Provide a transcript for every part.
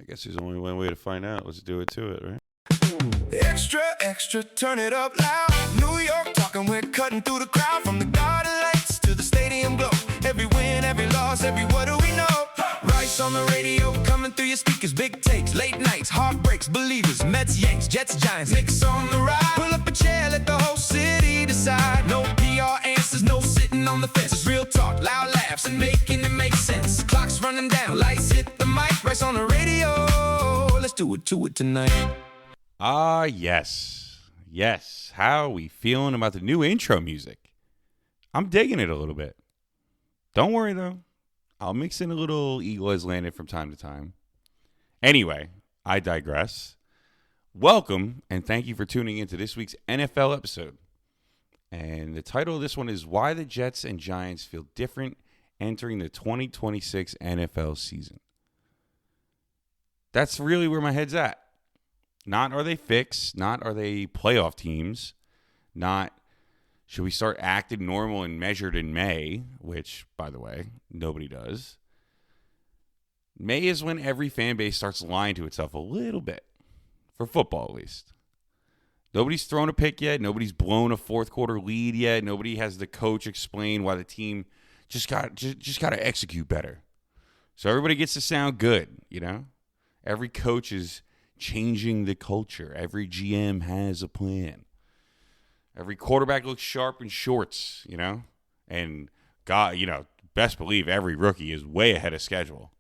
guess there's only one way to find out. Let's do it to it, right? Extra, extra, turn it up loud. New York talking, we're cutting through the crowd. From the garden lights to the stadium glow. Every win, every loss, every what do we know? Rice on the radio, coming through your speakers. Big takes, late nights, heartbreaks, believers. Mets, Yanks, Jets, Giants, Knicks on the ride. Pull up a chair, let the whole city decide. No PR answers, no sitting on the fence. It's real talk, loud laughs, and making it make sense. Clock's running down, lights hit the mic. Rice on the radio, let's do it to it tonight. Ah, yes. Yes. How are we feeling about the new intro music? I'm digging it a little bit. Don't worry, though. I'll mix in a little Eagle Has Landed from time to time. Anyway, I digress. Welcome, and thank you for tuning into this week's NFL episode. And the title of this one is Why the Jets and Giants Feel Different Entering the 2026 NFL Season. That's really where my head's at. Not are they fixed, not are they playoff teams, not should we start acting normal and measured in May, which, by the way, nobody does. May is when every fan base starts lying to itself a little bit, for football at least. Nobody's thrown a pick yet, nobody's blown a fourth quarter lead yet, nobody has the coach explain why the team just got to execute better. So everybody gets to sound good, you know? Every coach is changing the culture. Every GM has a plan. Every quarterback looks sharp in shorts, you know? And God, you know, best believe every rookie is way ahead of schedule.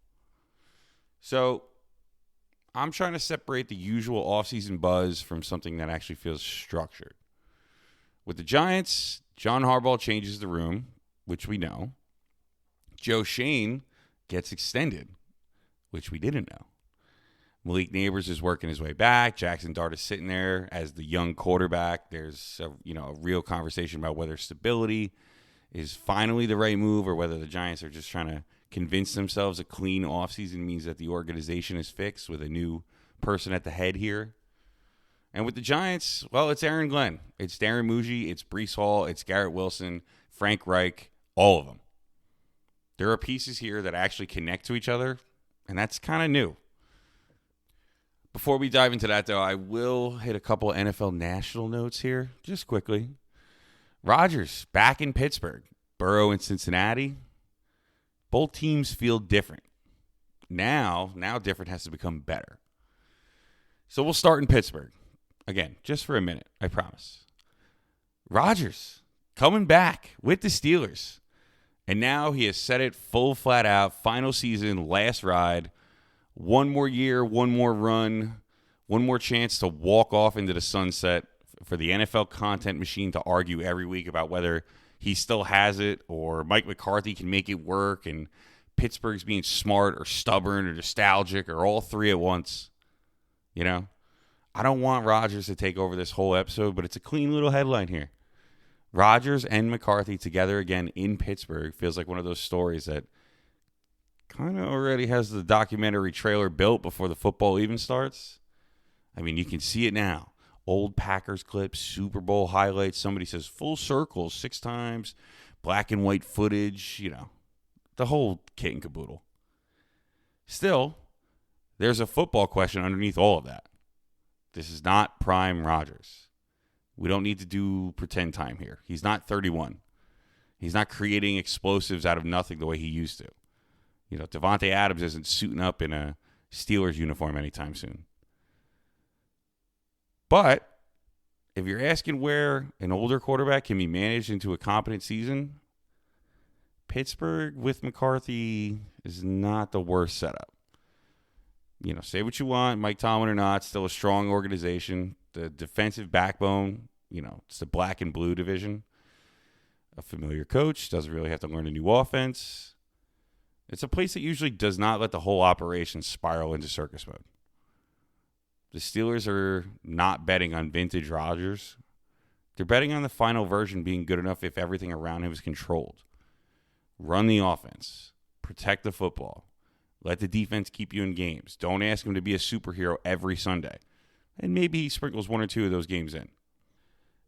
So I'm trying to separate the usual offseason buzz from something that actually feels structured. With the Giants, John Harbaugh changes the room, which we know. Joe Schoen gets extended, which we didn't know. Malik Nabers is working his way back. Jackson Dart is sitting there as the young quarterback. There's a real conversation about whether stability is finally the right move or whether the Giants are just trying to convince themselves a clean offseason means that the organization is fixed with a new person at the head here. And with the Giants, well, it's Aaron Glenn. It's Darren Mougey. It's Breece Hall. It's Garrett Wilson, Frank Reich, all of them. There are pieces here that actually connect to each other, and that's kind of new. Before we dive into that, though, I will hit a couple of NFL national notes here, just quickly. Rodgers back in Pittsburgh. Burrow in Cincinnati. Both teams feel different. Now different has to become better. So we'll start in Pittsburgh. Again, just for a minute, I promise. Rodgers coming back with the Steelers. And now he has said it full flat out. Final season, last ride. One more year, one more run, one more chance to walk off into the sunset for the NFL content machine to argue every week about whether he still has it or Mike McCarthy can make it work and Pittsburgh's being smart or stubborn or nostalgic or all three at once. You know, I don't want Rodgers to take over this whole episode, but it's a clean little headline here. Rodgers and McCarthy together again in Pittsburgh feels like one of those stories that kind of already has the documentary trailer built before the football even starts. I mean, you can see it now. Old Packers clips, Super Bowl highlights. Somebody says full circle 6 times, black and white footage, you know, the whole kit and caboodle. Still, there's a football question underneath all of that. This is not prime Rodgers. We don't need to do pretend time here. He's not 31. He's not creating explosives out of nothing the way he used to. You know, Devontae Adams isn't suiting up in a Steelers uniform anytime soon. But if you're asking where an older quarterback can be managed into a competent season, Pittsburgh with McCarthy is not the worst setup. You know, say what you want, Mike Tomlin or not, still a strong organization. The defensive backbone, you know, it's the black and blue division. A familiar coach, doesn't really have to learn a new offense. It's a place that usually does not let the whole operation spiral into circus mode. The Steelers are not betting on vintage Rodgers. They're betting on the final version being good enough if everything around him is controlled. Run the offense. Protect the football. Let the defense keep you in games. Don't ask him to be a superhero every Sunday. And maybe he sprinkles 1 or 2 of those games in.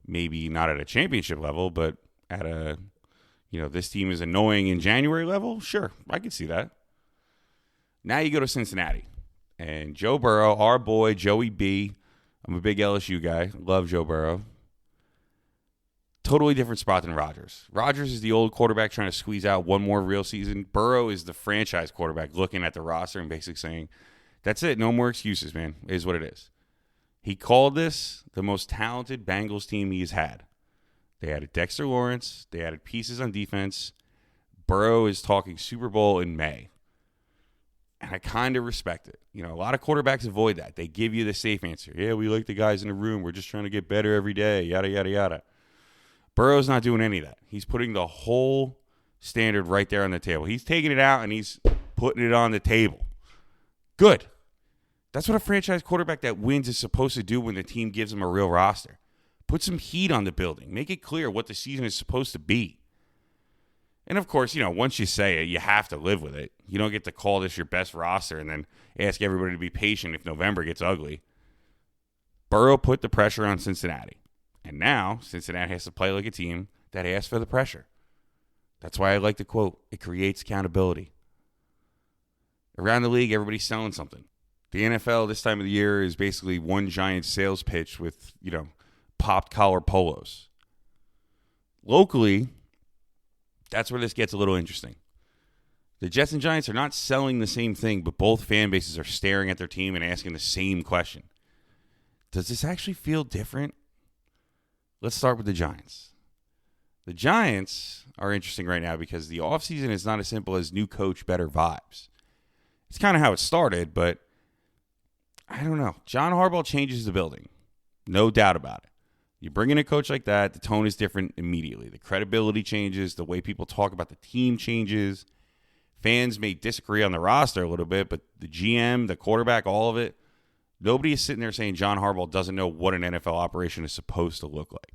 Maybe not at a championship level, but at a, you know, this team is annoying in January level? Sure, I can see that. Now you go to Cincinnati. And Joe Burrow, our boy, Joey B. I'm a big LSU guy. Love Joe Burrow. Totally different spot than Rodgers. Rodgers is the old quarterback trying to squeeze out one more real season. Burrow is the franchise quarterback looking at the roster and basically saying, that's it. No more excuses, man. It is what it is. He called this the most talented Bengals team he's had. They added Dexter Lawrence. They added pieces on defense. Burrow is talking Super Bowl in May. And I kind of respect it. You know, a lot of quarterbacks avoid that. They give you the safe answer. Yeah, we like the guys in the room. We're just trying to get better every day, yada, yada, yada. Burrow's not doing any of that. He's putting the whole standard right there on the table. He's taking it out and he's putting it on the table. Good. That's what a franchise quarterback that wins is supposed to do when the team gives him a real roster. Put some heat on the building. Make it clear what the season is supposed to be. And, of course, you know, once you say it, you have to live with it. You don't get to call this your best roster and then ask everybody to be patient if November gets ugly. Burrow put the pressure on Cincinnati. And now Cincinnati has to play like a team that asks for the pressure. That's why I like the quote, it creates accountability. Around the league, everybody's selling something. The NFL this time of the year is basically one giant sales pitch with, you know, popped collar polos. Locally, that's where this gets a little interesting. The Jets and Giants are not selling the same thing, but both fan bases are staring at their team and asking the same question. Does this actually feel different? Let's start with the Giants. The Giants are interesting right now because the offseason is not as simple as new coach, better vibes. It's kind of how it started, but I don't know. John Harbaugh changes the building. No doubt about it. You bring in a coach like that, the tone is different immediately. The credibility changes. The way people talk about the team changes. Fans may disagree on the roster a little bit, but the GM, the quarterback, all of it, nobody is sitting there saying John Harbaugh doesn't know what an NFL operation is supposed to look like.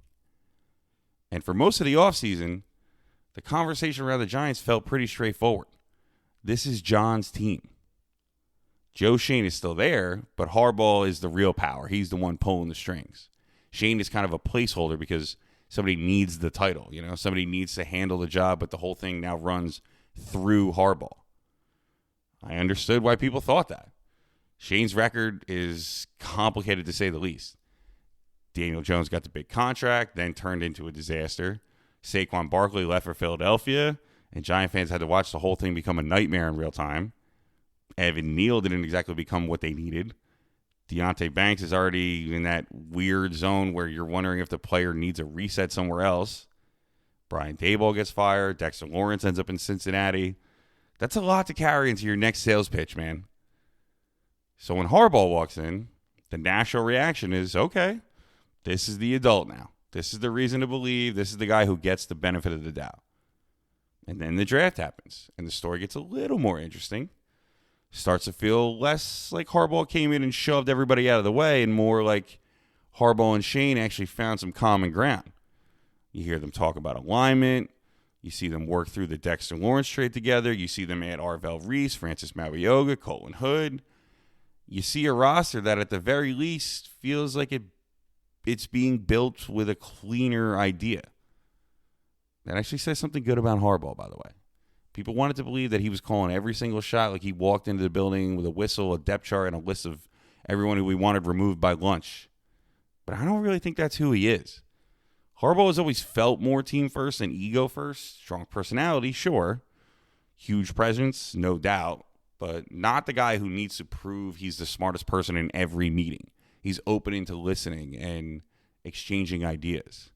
And for most of the offseason, the conversation around the Giants felt pretty straightforward. This is John's team. Joe Schoen is still there, but Harbaugh is the real power. He's the one pulling the strings. Schoen is kind of a placeholder because somebody needs the title. You know, somebody needs to handle the job, but the whole thing now runs through Harbaugh. I understood why people thought that. Schoen's record is complicated to say the least. Daniel Jones got the big contract, then turned into a disaster. Saquon Barkley left for Philadelphia, and Giant fans had to watch the whole thing become a nightmare in real time. Evan Neal didn't exactly become what they needed. Deonte Banks is already in that weird zone where you're wondering if the player needs a reset somewhere else. Brian Daboll gets fired. Dexter Lawrence ends up in Cincinnati. That's a lot to carry into your next sales pitch, man. So when Harbaugh walks in, the natural reaction is, okay, this is the adult now. This is the reason to believe. This is the guy who gets the benefit of the doubt. And then the draft happens, and the story gets a little more interesting. Starts to feel less like Harbaugh came in and shoved everybody out of the way and more like Harbaugh and Schoen actually found some common ground. You hear them talk about alignment. You see them work through the Dexter Lawrence trade together. You see them add Arvell Reese, Francis Mariota, Colin Hood. You see a roster that at the very least feels like it's being built with a cleaner idea. That actually says something good about Harbaugh, by the way. People wanted to believe that he was calling every single shot like he walked into the building with a whistle, a depth chart, and a list of everyone who we wanted removed by lunch. But I don't really think that's who he is. Harbaugh has always felt more team first than ego first. Strong personality, sure. Huge presence, no doubt. But not the guy who needs to prove he's the smartest person in every meeting. He's open to listening and exchanging ideas.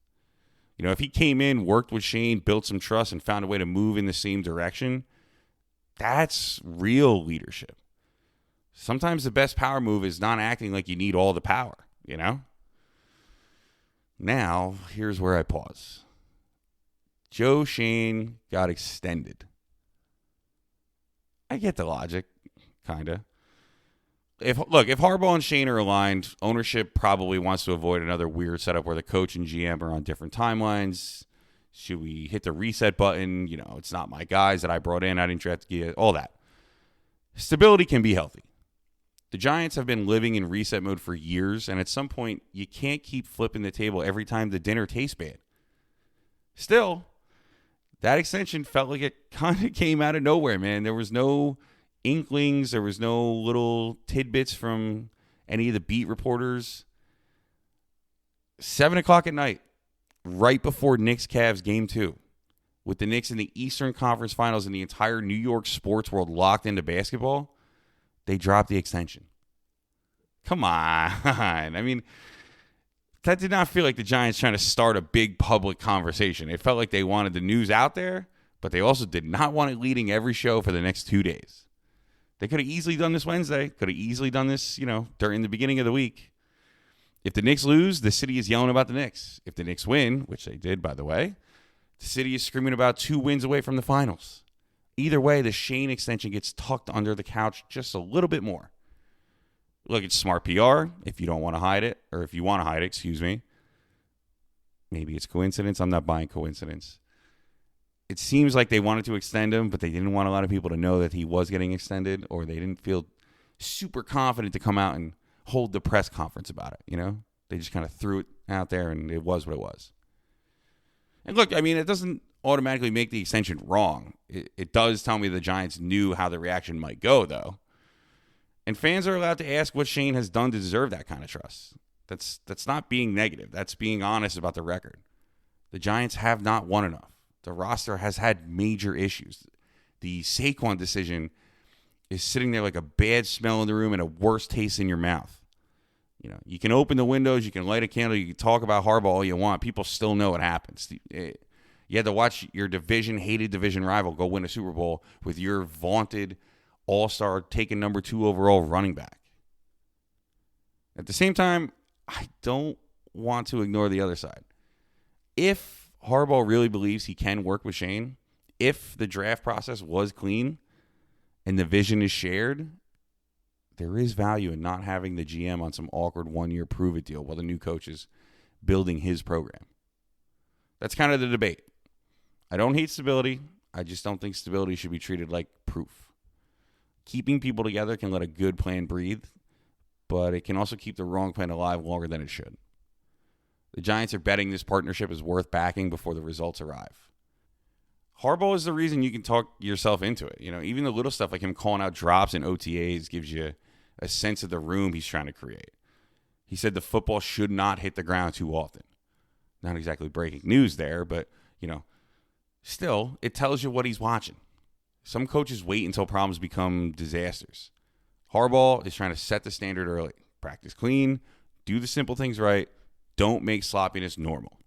You know, if he came in, worked with Schoen, built some trust, and found a way to move in the same direction, that's real leadership. Sometimes the best power move is not acting like you need all the power, you know? Now, here's where I pause. Joe Schoen got extended. I get the logic, kind of. If Harbaugh and Schoen are aligned, ownership probably wants to avoid another weird setup where the coach and GM are on different timelines. Should we hit the reset button? You know, it's not my guys that I brought in. I didn't draft to get all that. Stability can be healthy. The Giants have been living in reset mode for years, and at some point, you can't keep flipping the table every time the dinner tastes bad. Still, that extension felt like it kind of came out of nowhere, man. There was no inklings. There was no little tidbits from any of the beat reporters. 7 o'clock at night, right before Knicks-Cavs Game 2, with the Knicks in the Eastern Conference Finals and the entire New York sports world locked into basketball, they dropped the extension. Come on. I mean, that did not feel like the Giants trying to start a big public conversation. It felt like they wanted the news out there, but they also did not want it leading every show for the next 2 days. They could have easily done this Wednesday. Could have easily done this, during the beginning of the week. If the Knicks lose, the city is yelling about the Knicks. If the Knicks win, which they did, by the way, the city is screaming about 2 wins away from the finals. Either way, the Schoen extension gets tucked under the couch just a little bit more. Look, it's smart PR if you don't want to hide it, or if you want to hide it, excuse me. Maybe it's coincidence. I'm not buying coincidence. It seems like they wanted to extend him, but they didn't want a lot of people to know that he was getting extended, or they didn't feel super confident to come out and hold the press conference about it, They just kind of threw it out there, and it was what it was. And look, I mean, it doesn't automatically make the extension wrong. It does tell me the Giants knew how the reaction might go, though. And fans are allowed to ask what Schoen has done to deserve that kind of trust. That's not being negative. That's being honest about the record. The Giants have not won enough. The roster has had major issues. The Saquon decision is sitting there like a bad smell in the room and a worse taste in your mouth. You can open the windows, you can light a candle, you can talk about Harbaugh all you want. People still know what happens. You had to watch your hated division rival go win a Super Bowl with your vaunted all-star taken number 2 overall running back. At the same time, I don't want to ignore the other side. If Harbaugh really believes he can work with Schoen, if the draft process was clean and the vision is shared, there is value in not having the GM on some awkward 1-year prove-it deal while the new coach is building his program. That's kind of the debate. I don't hate stability. I just don't think stability should be treated like proof. Keeping people together can let a good plan breathe, but it can also keep the wrong plan alive longer than it should. The Giants are betting this partnership is worth backing before the results arrive. Harbaugh is the reason you can talk yourself into it. Even the little stuff like him calling out drops and OTAs gives you a sense of the room he's trying to create. He said the football should not hit the ground too often. Not exactly breaking news there, but, still, it tells you what he's watching. Some coaches wait until problems become disasters. Harbaugh is trying to set the standard early. Practice clean, do the simple things right, don't make sloppiness normal.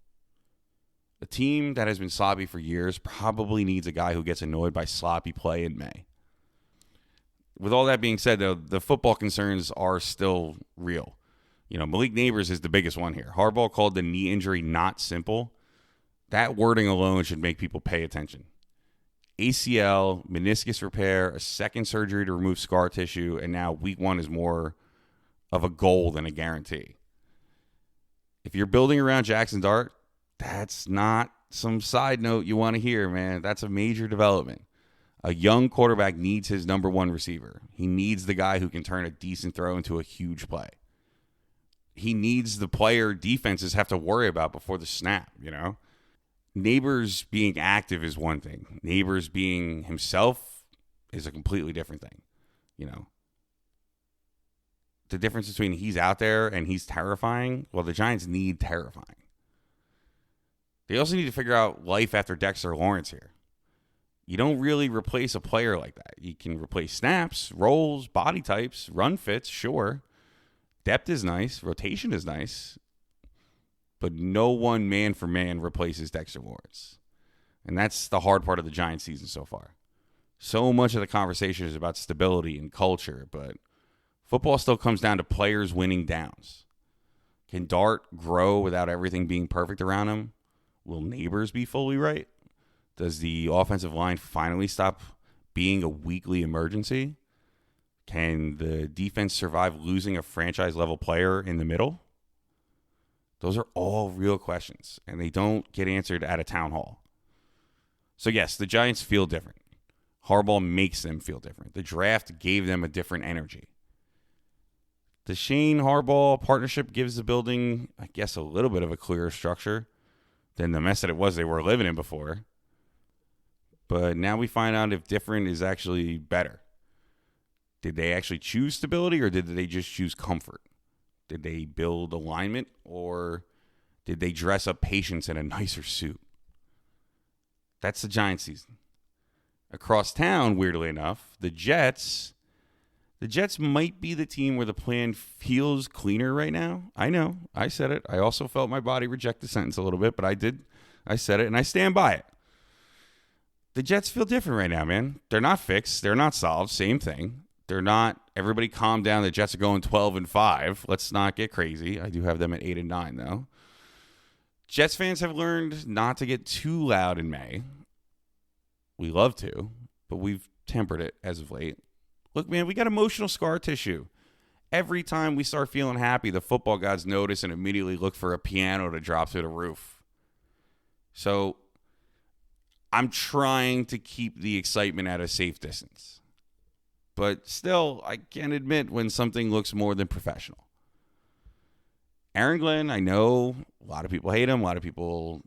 A team that has been sloppy for years probably needs a guy who gets annoyed by sloppy play in May. With all that being said, though, the football concerns are still real. Malik Nabers is the biggest one here. Harbaugh called the knee injury not simple. That wording alone should make people pay attention. ACL, meniscus repair, a second surgery to remove scar tissue, and now week 1 is more of a goal than a guarantee. If you're building around Jackson Dart, that's not some side note you want to hear, man. That's a major development. A young quarterback needs his number 1 receiver. He needs the guy who can turn a decent throw into a huge play. He needs the player defenses have to worry about before the snap, Nabers being active is one thing. Nabers being himself is a completely different thing, The difference between he's out there and he's terrifying, well, the Giants need terrifying. They also need to figure out life after Dexter Lawrence here. You don't really replace a player like that. You can replace snaps, roles, body types, run fits, sure. Depth is nice. Rotation is nice. But no one man for man replaces Dexter Lawrence. And that's the hard part of the Giants season so far. So much of the conversation is about stability and culture, but football still comes down to players winning downs. Can Dart grow without everything being perfect around him? Will Nabers be fully right? Does the offensive line finally stop being a weekly emergency? Can the defense survive losing a franchise-level player in the middle? Those are all real questions, and they don't get answered at a town hall. So, yes, the Giants feel different. Harbaugh makes them feel different. The draft gave them a different energy. The Schoen-Harbaugh partnership gives the building, I guess, a little bit of a clearer structure than the mess that it was they were living in before. But now we find out if different is actually better. Did they actually choose stability, or did they just choose comfort? Did they build alignment, or did they dress up patience in a nicer suit? That's the Giants season. Across town, weirdly enough, the Jets might be the team where the plan feels cleaner right now. I know. I said it. I also felt my body reject the sentence a little bit, but I did. I said it, and I stand by it. The Jets feel different right now, man. They're not fixed. They're not solved. Same thing. They're not. Everybody calm down. The Jets are going 12-5. Let's not get crazy. I do have them at 8-9, though. Jets fans have learned not to get too loud in May. We love to, but we've tempered it as of late. Look, man, we got emotional scar tissue. Every time we start feeling happy, the football gods notice and immediately look for a piano to drop through the roof. So I'm trying to keep the excitement at a safe distance. But still, I can admit when something looks more than professional. Aaron Glenn, I know a lot of people hate him. A lot of people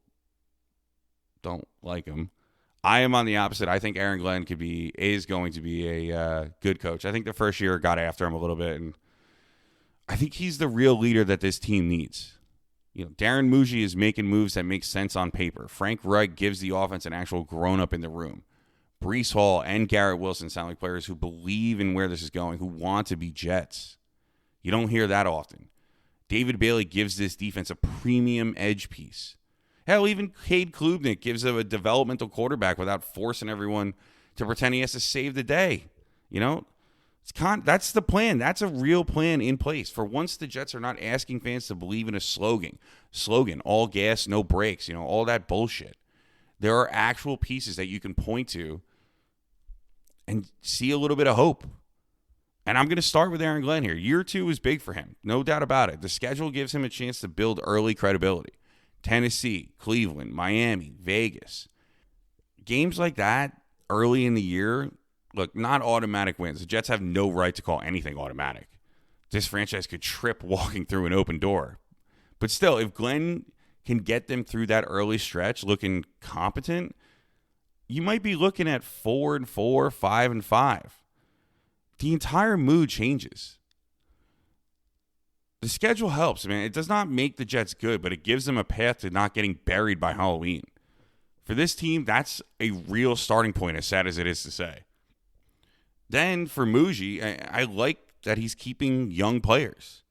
don't like him. I am on the opposite. I think Aaron Glenn is going to be a good coach. I think the first year got after him a little bit, and I think he's the real leader that this team needs. You know, Darren Mougey is making moves that make sense on paper. Frank Reich gives the offense an actual grown-up in the room. Breece Hall and Garrett Wilson sound like players who believe in where this is going, who want to be Jets. You don't hear that often. David Bailey gives this defense a premium edge piece. Hell, even Cade Klubnik gives them a developmental quarterback without forcing everyone to pretend he has to save the day. You know, that's the plan. That's a real plan in place. For once, the Jets are not asking fans to believe in a slogan, all gas, no brakes, you know, all that bullshit. There are actual pieces that you can point to and see a little bit of hope. And I'm going to start with Aaron Glenn here. Year 2 is big for him, no doubt about it. The schedule gives him a chance to build early credibility. Tennessee, Cleveland, Miami, Vegas. Games like that early in the year, look, not automatic wins. The Jets have no right to call anything automatic. This franchise could trip walking through an open door. But still, if Glenn can get them through that early stretch looking competent, you might be looking at 4-4, 5-5. The entire mood changes. The schedule helps, man. It does not make the Jets good, but it gives them a path to not getting buried by Halloween. For this team, that's a real starting point, as sad as it is to say. Then for Mougey, I like that he's keeping young players.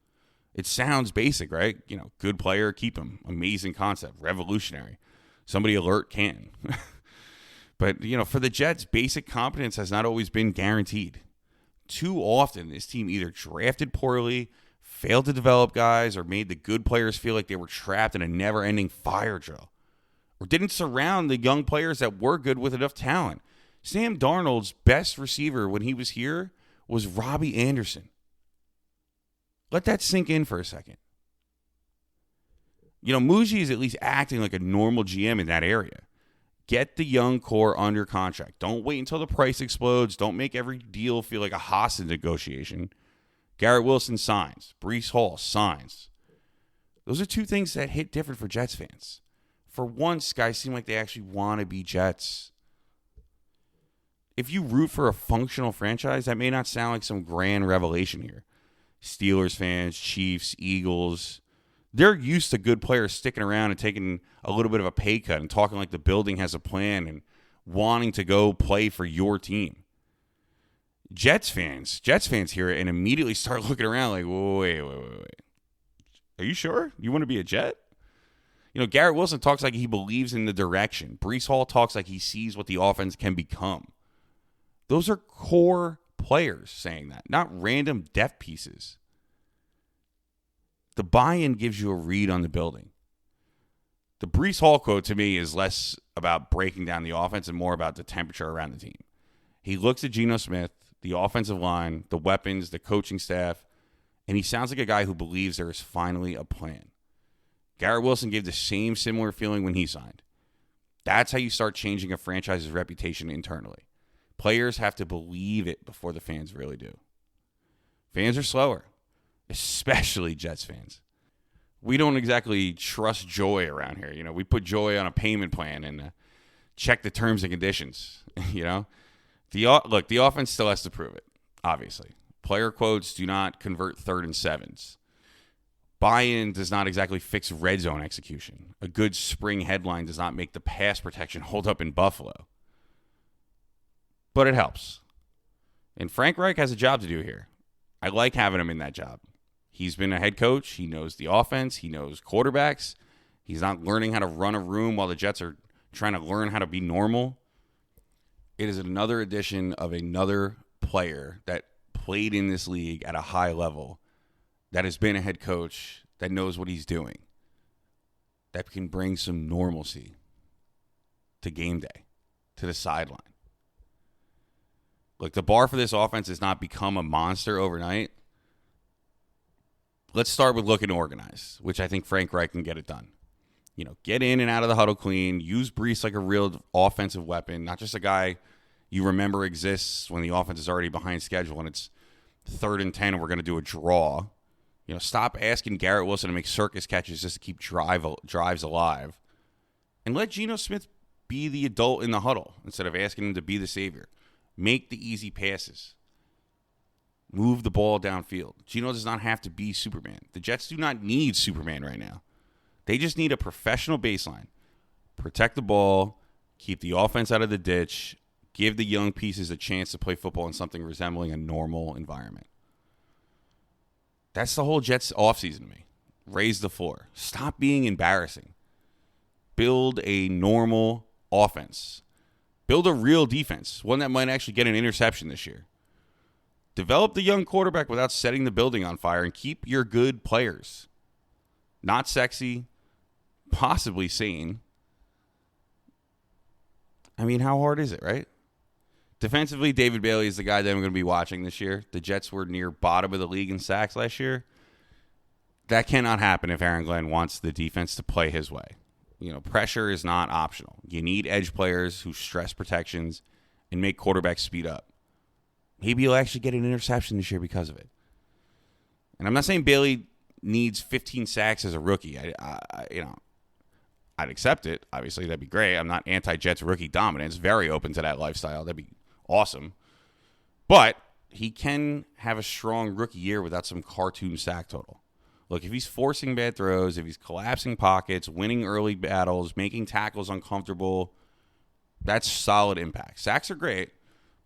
It sounds basic, right? You know, good player, keep him. Amazing concept, revolutionary. Somebody alert can. But, you know, for the Jets, basic competence has not always been guaranteed. Too often, this team either drafted poorly, failed to develop guys, or made the good players feel like they were trapped in a never-ending fire drill, or didn't surround the young players that were good with enough talent. Sam Darnold's best receiver when he was here was Robbie Anderson. Let that sink in for a second. You know, Mougey is at least acting like a normal GM in that area. Get the young core under contract. Don't wait until the price explodes. Don't make every deal feel like a hostage negotiation. Garrett Wilson signs. Breece Hall signs. Those are two things that hit different for Jets fans. For once, guys seem like they actually want to be Jets. If you root for a functional franchise, that may not sound like some grand revelation here. Steelers fans, Chiefs, Eagles, they're used to good players sticking around and taking a little bit of a pay cut and talking like the building has a plan and wanting to go play for your team. Jets fans hear it and immediately start looking around like, wait. Are you sure? You want to be a Jet? You know, Garrett Wilson talks like he believes in the direction. Breece Hall talks like he sees what the offense can become. Those are core players saying that, not random depth pieces. The buy-in gives you a read on the building. The Breece Hall quote to me is less about breaking down the offense and more about the temperature around the team. He looks at Geno Smith, the offensive line, the weapons, the coaching staff, and he sounds like a guy who believes there is finally a plan. Garrett Wilson gave the same similar feeling when he signed. That's how you start changing a franchise's reputation internally. Players have to believe it before the fans really do. Fans are slower, especially Jets fans. We don't exactly trust joy around here. You know, we put joy on a payment plan and check the terms and conditions. You know, the offense still has to prove it. obviously. Player quotes do not convert 3rd and 7s. Buy-in does not exactly fix red zone execution. A good spring headline does not make the pass protection hold up in Buffalo. But it helps. And Frank Reich has a job to do here. I like having him in that job. He's been a head coach. He knows the offense. He knows quarterbacks. He's not learning how to run a room while the Jets are trying to learn how to be normal. It is another addition of another player that played in this league at a high level, that has been a head coach, that knows what he's doing, that can bring some normalcy to game day, to the sideline. Look, the bar for this offense has not become a monster overnight. Let's start with looking organized, which I think Frank Reich can get it done. You know, get in and out of the huddle clean. Use Breece like a real offensive weapon, not just a guy you remember exists when the offense is already behind schedule and it's 3rd and 10 and we're going to do a draw. You know, stop asking Garrett Wilson to make circus catches just to keep drives alive. And let Geno Smith be the adult in the huddle instead of asking him to be the savior. Make the easy passes. Move the ball downfield. Geno does not have to be Superman. The Jets do not need Superman right now. They just need a professional baseline. Protect the ball. Keep the offense out of the ditch. Give the young pieces a chance to play football in something resembling a normal environment. That's the whole Jets offseason to me. Raise the floor. Stop being embarrassing. Build a normal offense. Build a real defense, one that might actually get an interception this year. Develop the young quarterback without setting the building on fire, and keep your good players. Not sexy, possibly sane. I mean, how hard is it, right? Defensively, David Bailey is the guy that I'm going to be watching this year. The Jets were near bottom of the league in sacks last year. That cannot happen if Aaron Glenn wants the defense to play his way. You know, pressure is not optional. You need edge players who stress protections and make quarterbacks speed up. Maybe you'll actually get an interception this year because of it. And I'm not saying Bailey needs 15 sacks as a rookie. I'd accept it. Obviously, that'd be great. I'm not anti-Jets rookie dominance. Very open to that lifestyle. That'd be awesome. But he can have a strong rookie year without some cartoon sack total. Look, if he's forcing bad throws, if he's collapsing pockets, winning early battles, making tackles uncomfortable, that's solid impact. Sacks are great,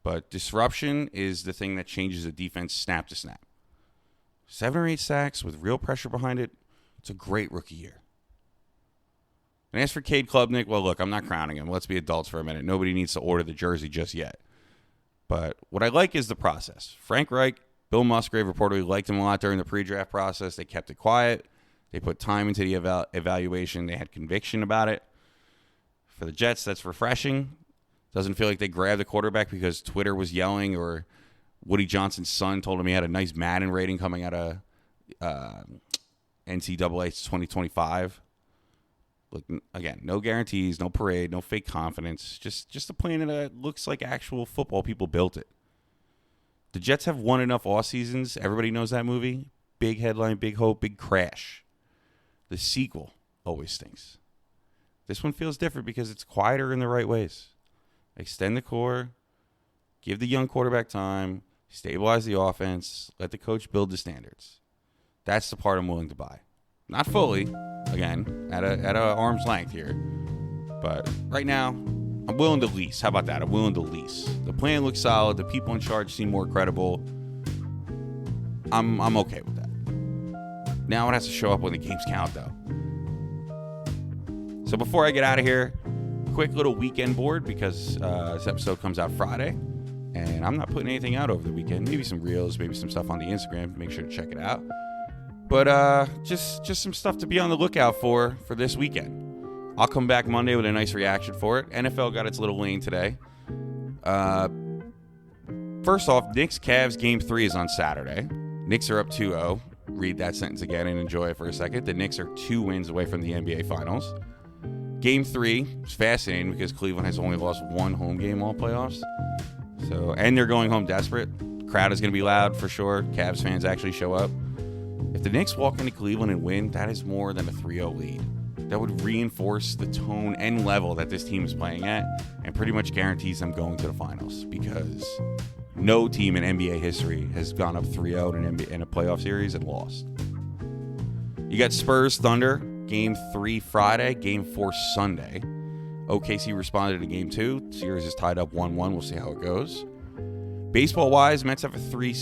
but disruption is the thing that changes a defense snap to snap. 7 or 8 sacks with real pressure behind it, it's a great rookie year. And as for Cade Klubnik, well, look, I'm not crowning him. Let's be adults for a minute. Nobody needs to order the jersey just yet. But what I like is the process. Frank Reich, Bill Musgrave reportedly liked him a lot during the pre-draft process. They kept it quiet. They put time into the evaluation. They had conviction about it. For the Jets, that's refreshing. Doesn't feel like they grabbed the quarterback because Twitter was yelling or Woody Johnson's son told him he had a nice Madden rating coming out of NCAA 2025. Look, again, no guarantees, no parade, no fake confidence. Just a plan that looks like actual football people built it. The Jets have won enough off seasons. Everybody knows that movie. Big headline, big hope, big crash. The sequel always stinks. This one feels different because it's quieter in the right ways. Extend the core, give the young quarterback time, stabilize the offense, let the coach build the standards. That's the part I'm willing to buy. Not fully, again, at a arm's length here. But right now, I'm willing to lease. How about that? I'm willing to lease. The plan looks solid. The people in charge seem more credible. I'm okay with that. Now it has to show up when the games count, though. So before I get out of here, quick little weekend board because this episode comes out Friday. And I'm not putting anything out over the weekend. Maybe some reels, maybe some stuff on the Instagram. Make sure to check it out. But just some stuff to be on the lookout for this weekend. I'll come back Monday with a nice reaction for it. NFL got its little lane today. First off, Knicks-Cavs Game 3 is on Saturday. Knicks are up 2-0. Read that sentence again and enjoy it for a second. The Knicks are 2 wins away from the NBA Finals. Game 3 is fascinating because Cleveland has only lost 1 home game all playoffs. And they're going home desperate. Crowd is going to be loud for sure. Cavs fans actually show up. If the Knicks walk into Cleveland and win, that is more than a 3-0 lead. That would reinforce the tone and level that this team is playing at and pretty much guarantees them going to the finals because No team in NBA history has gone up 3-0 in a playoff series and lost. You got Spurs-Thunder, Game 3 Friday, Game 4 Sunday. OKC responded to Game 2. Series is tied up 1-1. We'll see how it goes. Baseball-wise, Mets have a three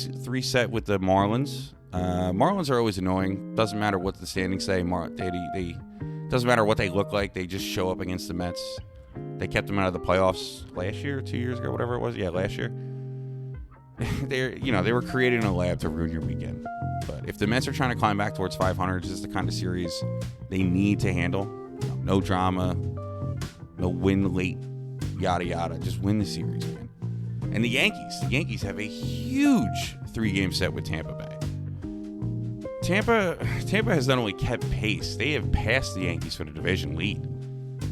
set with the Marlins. Marlins are always annoying. Doesn't matter what the standings say. Doesn't matter what they look like. They just show up against the Mets. They kept them out of the playoffs last year, 2 years ago, whatever it was. Yeah, last year. They were created in a lab to ruin your weekend. But if the Mets are trying to climb back towards 500, this is the kind of series they need to handle. No drama, no win late, yada yada. Just win the series, man. And the Yankees have a huge 3-game set with Tampa Bay. Tampa has not only kept pace, they have passed the Yankees for the division lead.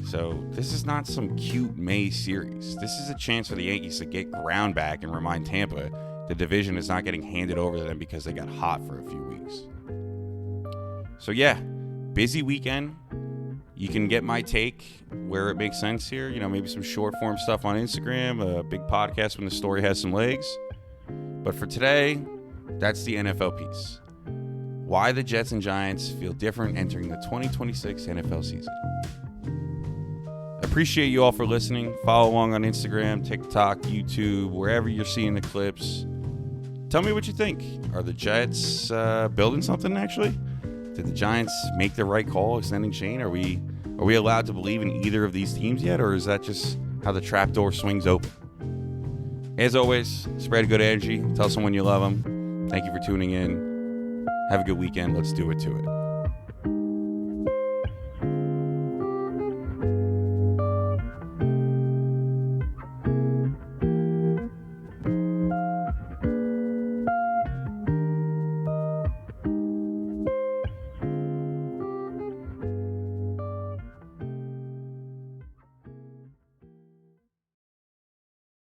So this is not some cute May series. This is a chance for the Yankees to get ground back and remind Tampa the division is not getting handed over to them because they got hot for a few weeks. So yeah, busy weekend. You can get my take where it makes sense here. Maybe some short form stuff on Instagram, a big podcast when the story has some legs. But for today, that's the NFL piece. Why the Jets and Giants feel different entering the 2026 NFL season. Appreciate you all for listening. Follow along on Instagram, TikTok, YouTube, wherever you're seeing the clips. Tell me what you think. Are the Jets building something, actually? Did the Giants make the right call extending Schoen? Are we allowed to believe in either of these teams yet, or is that just how the trapdoor swings open? As always, spread good energy. Tell someone you love them. Thank you for tuning in. Have a good weekend. Let's do it to it.